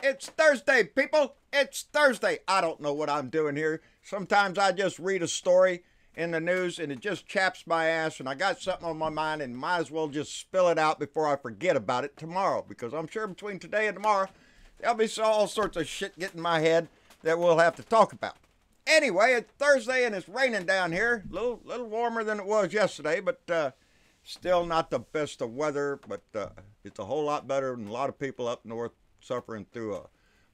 It's Thursday, people. It's Thursday. I don't know what I'm doing here. Sometimes I just read a story in the news and it just chaps my ass and I got something on my mind and might as well just spill it out before I forget about it tomorrow, because I'm sure between today and tomorrow there'll be all sorts of shit getting in my head that we'll have to talk about. Anyway, it's Thursday and it's raining down here. A little warmer than it was yesterday, but still not the best of weather, but it's a whole lot better than a lot of people up north suffering through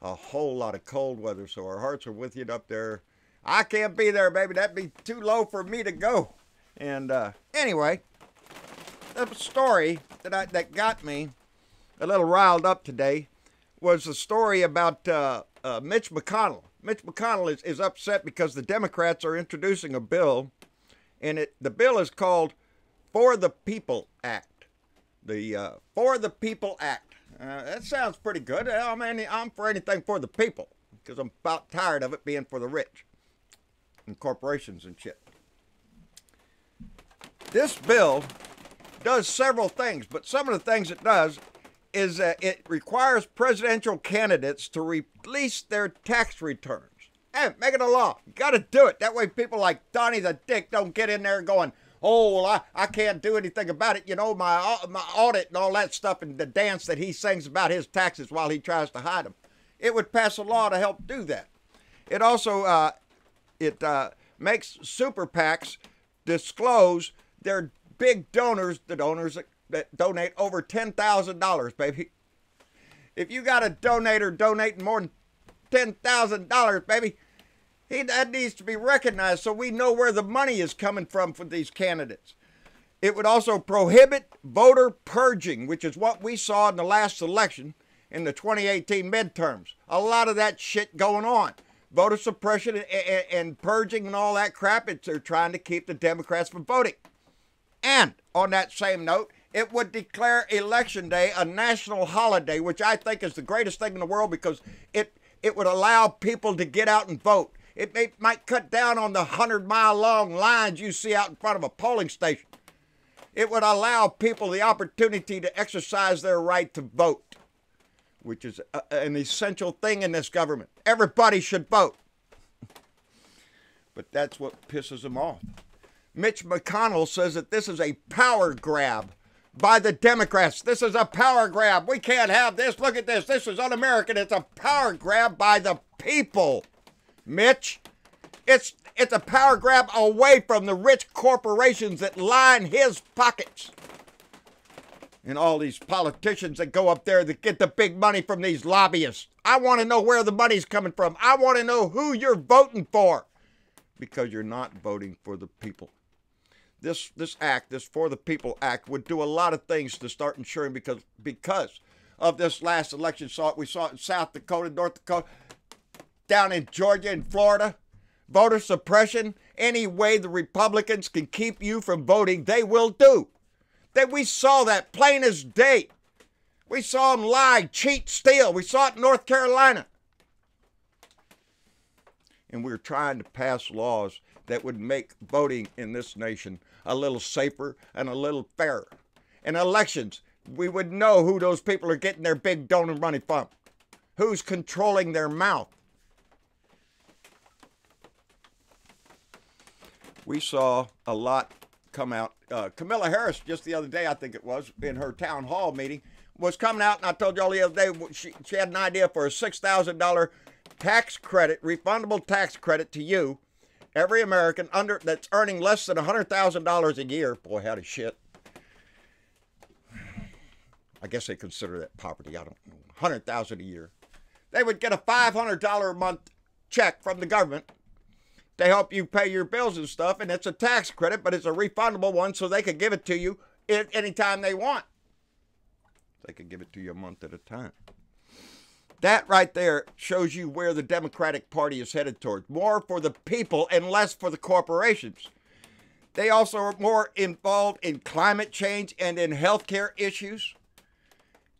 a whole lot of cold weather. So our hearts are with you up there. I can't be there, baby. That'd be too low for me to go. And anyway, the story that got me a little riled up today was the story about Mitch McConnell. Mitch McConnell is upset because the Democrats are introducing a bill, and the bill is called For the People Act. The For the People Act. That sounds pretty good. I mean, I'm for anything for the people, because I'm about tired of it being for the rich and corporations and shit. This bill does several things, but some of the things it does is it requires presidential candidates to release their tax returns. Hey, make it a law. You got to do it. That way people like Donnie the Dick don't get in there going, oh, well, I can't do anything about it. You know, my audit and all that stuff and the dance that he sings about his taxes while he tries to hide them. It would pass a law to help do that. It also makes super PACs disclose their big donors, the donors that donate over $10,000, baby. If you got a donator donating more than $10,000, baby, that needs to be recognized so we know where the money is coming from for these candidates. It would also prohibit voter purging, which is what we saw in the last election in the 2018 midterms. A lot of that shit going on. Voter suppression and purging and all that crap, they're trying to keep the Democrats from voting. And on that same note, it would declare Election Day a national holiday, which I think is the greatest thing in the world, because it would allow people to get out and vote. It might cut down on the 100-mile-long lines you see out in front of a polling station. It would allow people the opportunity to exercise their right to vote, which is an essential thing in this government. Everybody should vote. But that's what pisses them off. Mitch McConnell says that this is a power grab by the Democrats. This is a power grab. We can't have this. Look at this. This is un-American. It's a power grab by the people. Mitch, it's a power grab away from the rich corporations that line his pockets. And all these politicians that go up there that get the big money from these lobbyists. I want to know where the money's coming from. I want to know who you're voting for, because you're not voting for the people. This act, this For the People Act, would do a lot of things to start ensuring, because of this last election. We saw it in South Dakota, North Dakota, down in Georgia and Florida. Voter suppression, any way the Republicans can keep you from voting, they will do. We saw that plain as day. We saw them lie, cheat, steal. We saw it in North Carolina. And we're trying to pass laws that would make voting in this nation a little safer and a little fairer. In elections, we would know who those people are getting their big donor money from, who's controlling their mouth. We saw a lot come out. Kamala Harris, just the other day, I think it was, in her town hall meeting, was coming out, and I told y'all the other day, she had an idea for a $6,000 tax credit, refundable tax credit to you, every American that's earning less than $100,000 a year. Boy, howdy shit. I guess they consider that poverty. I don't know. $100,000 a year. They would get a $500 a month check from the government to help you pay your bills and stuff, and it's a tax credit, but it's a refundable one, so they could give it to you anytime they want. They could give it to you a month at a time. That right there shows you where the Democratic Party is headed toward. More for the people and less for the corporations. They also are more involved in climate change and in healthcare issues.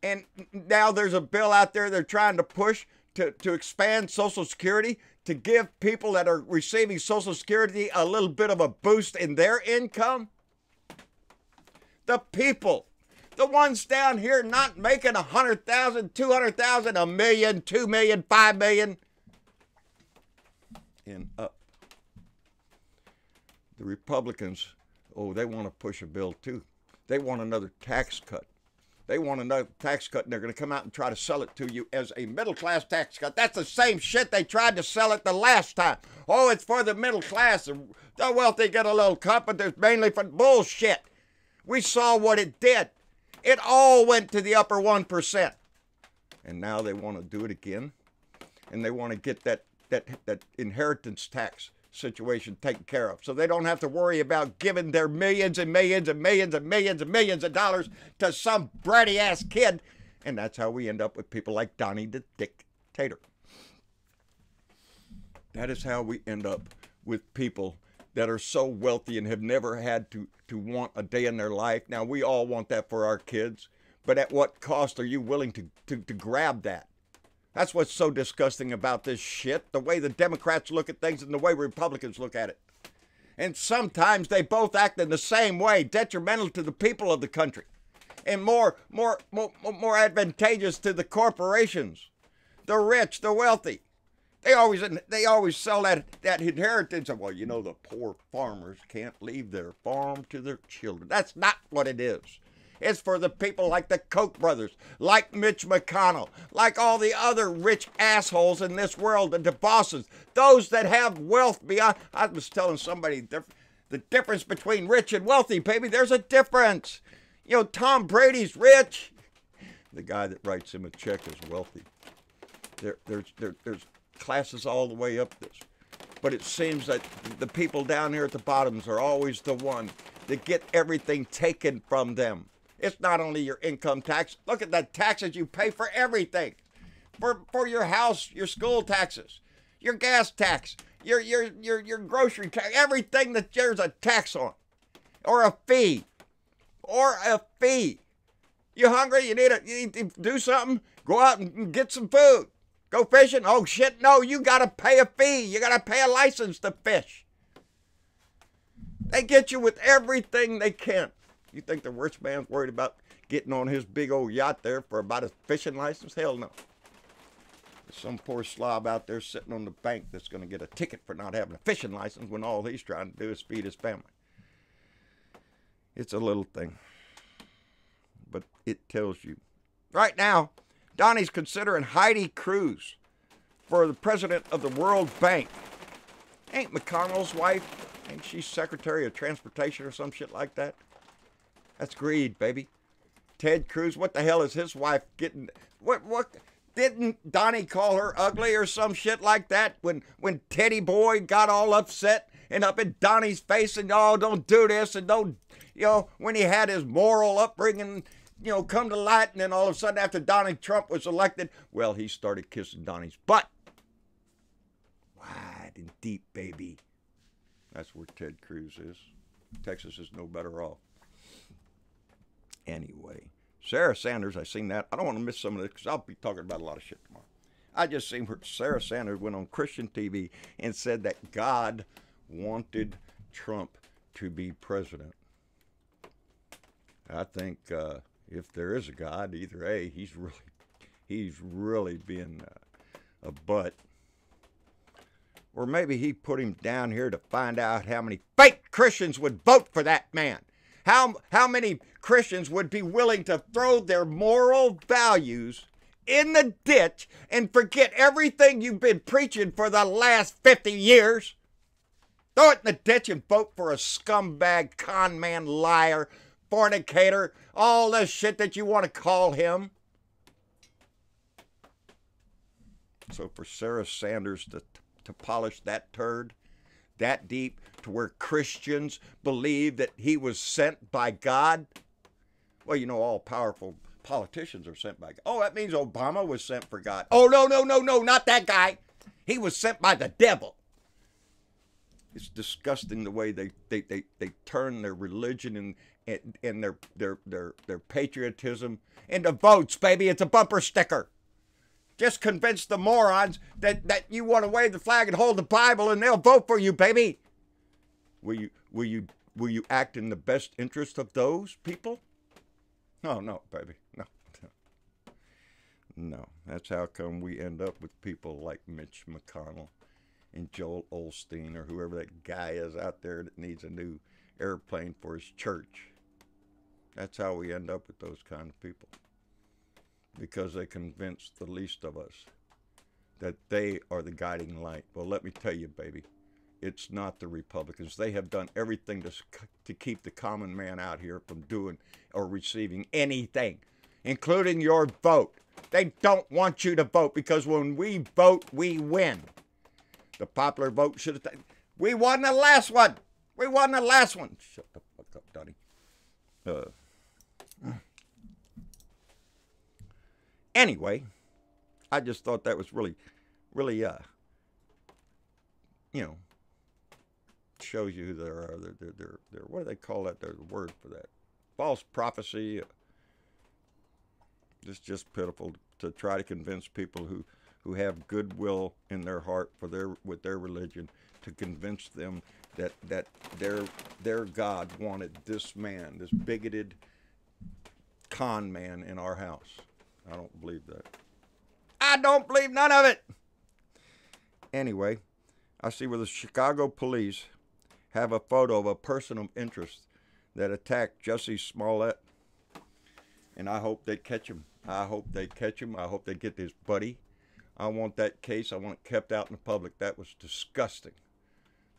And now there's a bill out there they're trying to push to expand Social Security, to give people that are receiving Social Security a little bit of a boost in their income. The people The ones down here not making 100,000, 200,000, a million, 2 million, 5 million, and up. The Republicans, oh, they want to push a bill too. They want another tax cut. They want another tax cut, and they're going to come out and try to sell it to you as a middle-class tax cut. That's the same shit they tried to sell it the last time. Oh, it's for the middle class. The wealthy get a little cut, but there's mainly for bullshit. We saw what it did. It all went to the upper 1%. And now they want to do it again. And they want to get that inheritance tax situation taken care of, so they don't have to worry about giving their millions and millions and millions and millions and millions of dollars to some bratty ass kid. And that's how we end up with people like Donnie the Dictator. That is how we end up with people that are so wealthy and have never had to want a day in their life. Now, we all want that for our kids, but at what cost are you willing to grab that? That's what's so disgusting about this shit, the way the Democrats look at things and the way Republicans look at it. And sometimes they both act in the same way, detrimental to the people of the country, and more advantageous to the corporations, the rich, the wealthy. They always sell that inheritance of, well, you know, the poor farmers can't leave their farm to their children. That's not what it is. It's for the people like the Koch brothers, like Mitch McConnell, like all the other rich assholes in this world, the bosses, those that have wealth beyond. I was telling somebody the difference between rich and wealthy, baby. There's a difference. You know, Tom Brady's rich. The guy that writes him a check is wealthy. There's classes all the way up this. But it seems that the people down here at the bottoms are always the one that get everything taken from them. It's not only your income tax. Look at the taxes you pay for everything. For your house, your school taxes, your gas tax, your grocery tax, everything that there's a tax on. Or a fee. You hungry? You need to do something? Go out and get some food. Go fishing? Oh shit, no, you gotta pay a fee. You gotta pay a license to fish. They get you with everything they can. You think the rich man's worried about getting on his big old yacht there for about a fishing license? Hell no. There's some poor slob out there sitting on the bank that's going to get a ticket for not having a fishing license when all he's trying to do is feed his family. It's a little thing, but it tells you. Right now, Donnie's considering Heidi Cruz for the president of the World Bank. Ain't McConnell's wife, ain't she Secretary of Transportation or some shit like that? That's greed, baby. Ted Cruz, what the hell is his wife getting? What? Didn't Donnie call her ugly or some shit like that when Teddy Boy got all upset and up in Donnie's face and, oh, don't do this and don't, you know, when he had his moral upbringing, you know, come to light, and then all of a sudden after Donald Trump was elected, well, he started kissing Donnie's butt. Wide and deep, baby. That's where Ted Cruz is. Texas is no better off. Anyway, Sarah Sanders, I seen that. I don't want to miss some of this because I'll be talking about a lot of shit tomorrow. I just seen where Sarah Sanders went on Christian TV and said that God wanted Trump to be president. I think if there is a God, either A, he's really being a butt, or maybe he put him down here to find out how many fake Christians would vote for that man. How many Christians would be willing to throw their moral values in the ditch and forget everything you've been preaching for the last 50 years? Throw it in the ditch and vote for a scumbag, con man, liar, fornicator, all the shit that you want to call him. So for Sarah Sanders to polish that turd that deep to where Christians believe that he was sent by God. Well, you know, all powerful politicians are sent by God. Oh, that means Obama was sent for God. Oh, no, not that guy. He was sent by the devil. It's disgusting the way they turn their religion and their patriotism into votes, baby. It's a bumper sticker. Just convince the morons that you want to wave the flag and hold the Bible, and they'll vote for you, baby. Will you act in the best interest of those people? Oh, no, baby. No. No. That's how come we end up with people like Mitch McConnell and Joel Osteen or whoever that guy is out there that needs a new airplane for his church. That's how we end up with those kind of people. Because they convince the least of us that they are the guiding light. Well, let me tell you, baby, it's not the Republicans. They have done everything to keep the common man out here from doing or receiving anything, including your vote. They don't want you to vote because when we vote, we win. The popular vote should have... We won the last one. We won the last one. Shut the fuck up, Donnie. Anyway, I just thought that was really, shows you who they are. They're what do they call that? There's a word for that. False prophecy. It's just pitiful to try to convince people who have goodwill in their heart with their religion, to convince them that their God wanted this man, this bigoted con man in our house. I don't believe that. I don't believe none of it. Anyway, I see where the Chicago police have a photo of a person of interest that attacked Jussie Smollett. And I hope they catch him. I hope they catch him. I hope they get his buddy. I want that case. I want it kept out in the public. That was disgusting.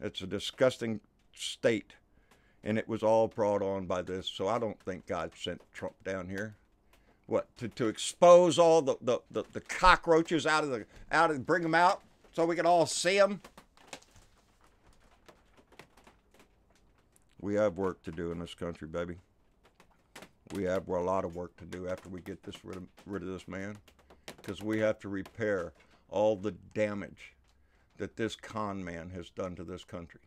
It's a disgusting state. And it was all brought on by this. So I don't think God sent Trump down here. What, to expose all the cockroaches bring them out so we can all see them? We have work to do in this country, baby. We have a lot of work to do after we get rid of this man, because we have to repair all the damage that this con man has done to this country.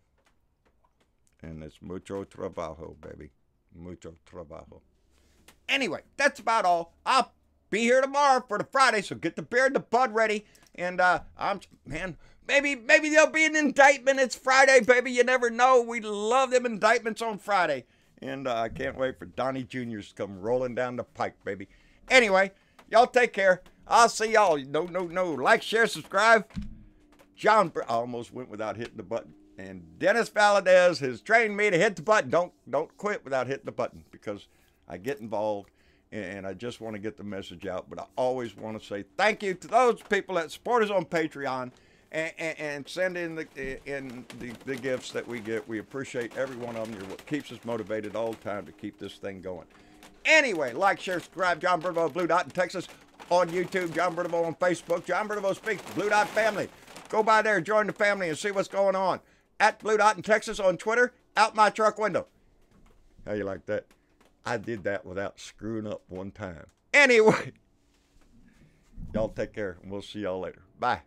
And it's mucho trabajo, baby. Mucho trabajo. Anyway, that's about all. I'll be here tomorrow for the Friday, so get the beer and the bud ready. And maybe there'll be an indictment. It's Friday, baby. You never know. We love them indictments on Friday. And I can't wait for Donnie Jr.'s to come rolling down the pike, baby. Anyway, y'all take care. I'll see y'all. No. Like, share, subscribe. I almost went without hitting the button. And Dennis Valadez has trained me to hit the button. Don't quit without hitting the button, because I get involved and I just want to get the message out. But I always want to say thank you to those people that support us on Patreon and send in the gifts that we get. We appreciate every one of them. You're what keeps us motivated all the time to keep this thing going. Anyway, like, share, subscribe. John Bernavo, Blue Dot in Texas on YouTube. John Bernavo on Facebook. John Bernavo Speaks, Blue Dot Family. Go by there, join the family, and see what's going on. At Blue Dot in Texas on Twitter. Out my truck window. How you like that? I did that without screwing up one time. Anyway, y'all take care, and we'll see y'all later. Bye.